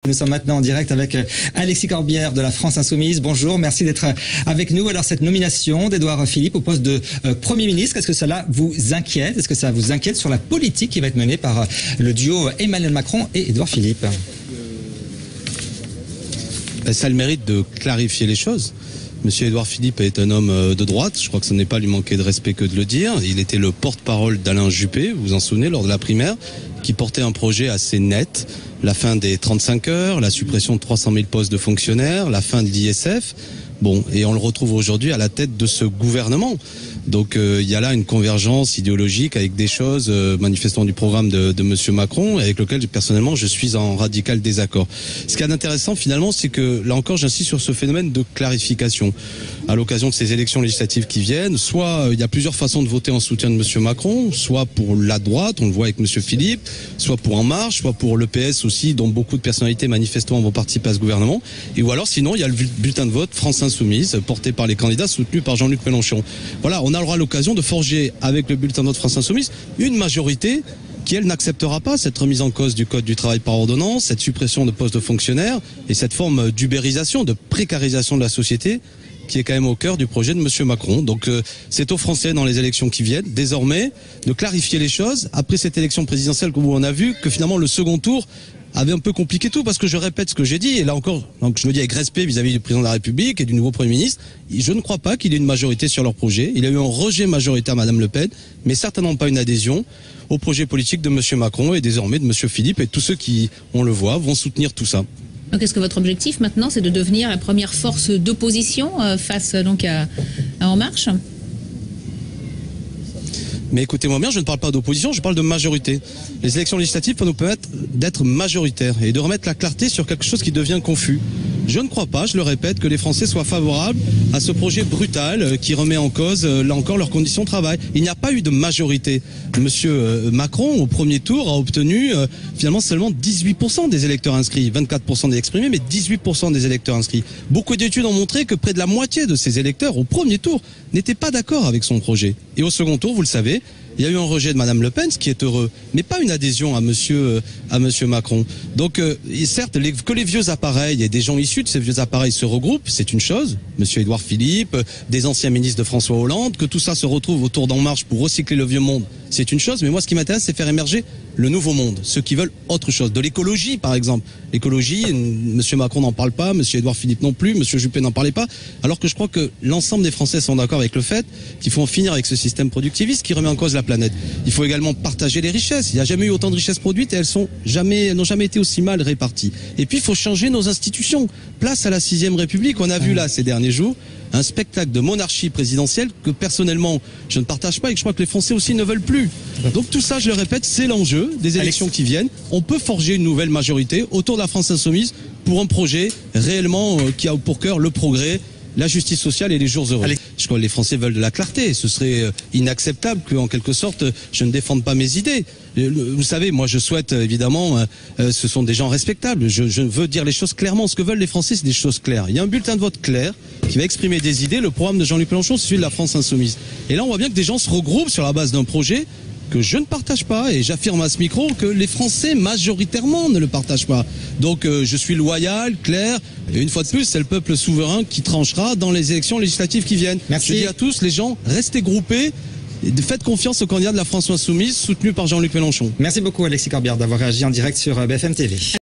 Nous sommes maintenant en direct avec Alexis Corbière de la France Insoumise. Bonjour, merci d'être avec nous. Alors cette nomination d'Édouard Philippe au poste de Premier ministre, est-ce que cela vous inquiète? Est-ce que ça vous inquiète sur la politique qui va être menée par le duo Emmanuel Macron et Édouard Philippe? Ça a le mérite de clarifier les choses. Monsieur Édouard Philippe est un homme de droite, je crois que ce n'est pas lui manquer de respect que de le dire. Il était le porte-parole d'Alain Juppé, vous vous en souvenez, lors de la primaire, qui portait un projet assez net, la fin des 35 heures, la suppression de 300 000 postes de fonctionnaires, la fin de l'ISF. Bon, et on le retrouve aujourd'hui à la tête de ce gouvernement. Donc il y a là une convergence idéologique avec des choses manifestement du programme de Monsieur Macron, avec lequel personnellement je suis en radical désaccord. Ce qui est intéressant finalement, c'est que là encore j'insiste sur ce phénomène de clarification. À l'occasion de ces élections législatives qui viennent, soit il y a plusieurs façons de voter en soutien de Monsieur Macron, soit pour la droite, on le voit avec Monsieur Philippe, soit pour En Marche, soit pour le PS aussi, dont beaucoup de personnalités manifestement vont participer à ce gouvernement, et ou alors sinon il y a le bulletin de vote France Insoumise, porté par les candidats soutenus par Jean-Luc Mélenchon. Voilà, on aura l'occasion de forger avec le bulletin de vote France Insoumise une majorité qui, elle, n'acceptera pas cette remise en cause du code du travail par ordonnance, cette suppression de postes de fonctionnaires et cette forme d'ubérisation, de précarisation de la société qui est quand même au cœur du projet de Monsieur Macron. Donc c'est aux Français dans les élections qui viennent, désormais, de clarifier les choses. Après cette élection présidentielle, comme on a vu, que finalement le second tour avait un peu compliqué tout, parce que je répète ce que j'ai dit, et là encore, donc je le dis avec respect vis-à-vis du président de la République et du nouveau Premier ministre, je ne crois pas qu'il ait une majorité sur leur projet. Il a eu un rejet majoritaire, Madame Le Pen, mais certainement pas une adhésion au projet politique de Monsieur Macron et désormais de Monsieur Philippe, et tous ceux qui, on le voit, vont soutenir tout ça. Donc est-ce que votre objectif maintenant, c'est de devenir la première force d'opposition face donc à En Marche ? Mais écoutez-moi bien, je ne parle pas d'opposition, je parle de majorité. Les élections législatives peuvent nous permettre d'être majoritaires et de remettre la clarté sur quelque chose qui devient confus. Je ne crois pas, je le répète, que les Français soient favorables à ce projet brutal qui remet en cause, là encore, leurs conditions de travail. Il n'y a pas eu de majorité. Monsieur Macron, au premier tour, a obtenu finalement seulement 18% des électeurs inscrits. 24% des exprimés, mais 18% des électeurs inscrits. Beaucoup d'études ont montré que près de la moitié de ces électeurs, au premier tour, n'étaient pas d'accord avec son projet. Et au second tour, vous le savez, il y a eu un rejet de Madame Le Pen, ce qui est heureux, mais pas une adhésion à Monsieur Macron. Donc, certes, que les vieux appareils et des gens issus de ces vieux appareils se regroupent, c'est une chose. Monsieur Édouard Philippe, des anciens ministres de François Hollande, que tout ça se retrouve autour d'En Marche pour recycler le vieux monde, c'est une chose. Mais moi, ce qui m'intéresse, c'est faire émerger le nouveau monde, ceux qui veulent autre chose, de l'écologie, par exemple. L'écologie, Monsieur Macron n'en parle pas, Monsieur Édouard Philippe non plus, Monsieur Juppé n'en parlait pas, alors que je crois que l'ensemble des Français sont d'accord avec le fait qu'il faut en finir avec ce système productiviste qui remet en cause la planète. Il faut également partager les richesses. Il n'y a jamais eu autant de richesses produites et elles n'ont jamais été aussi mal réparties. Et puis, il faut changer nos institutions. Place à la 6e République. On a vu là, ces derniers jours, un spectacle de monarchie présidentielle que personnellement, je ne partage pas et que je crois que les Français aussi ne veulent plus. Donc tout ça, je le répète, c'est l'enjeu des élections qui viennent. On peut forger une nouvelle majorité autour de la France Insoumise pour un projet réellement qui a pour cœur le progrès, la justice sociale et les jours heureux. Je crois que les Français veulent de la clarté. Ce serait inacceptable qu'en quelque sorte, je ne défende pas mes idées. Vous savez, moi je souhaite évidemment, ce sont des gens respectables. Je veux dire les choses clairement. Ce que veulent les Français, c'est des choses claires. Il y a un bulletin de vote clair qui va exprimer des idées. Le programme de Jean-Luc Mélenchon, c'est celui de la France Insoumise. Et là, on voit bien que des gens se regroupent sur la base d'un projet que je ne partage pas, et j'affirme à ce micro que les Français majoritairement ne le partagent pas. Donc je suis loyal, clair, et une fois de plus, c'est le peuple souverain qui tranchera dans les élections législatives qui viennent. Merci. Je dis à tous, les gens, restez groupés, et faites confiance au candidat de la France Insoumise, soutenu par Jean-Luc Mélenchon. Merci beaucoup Alexis Corbière d'avoir réagi en direct sur BFM TV.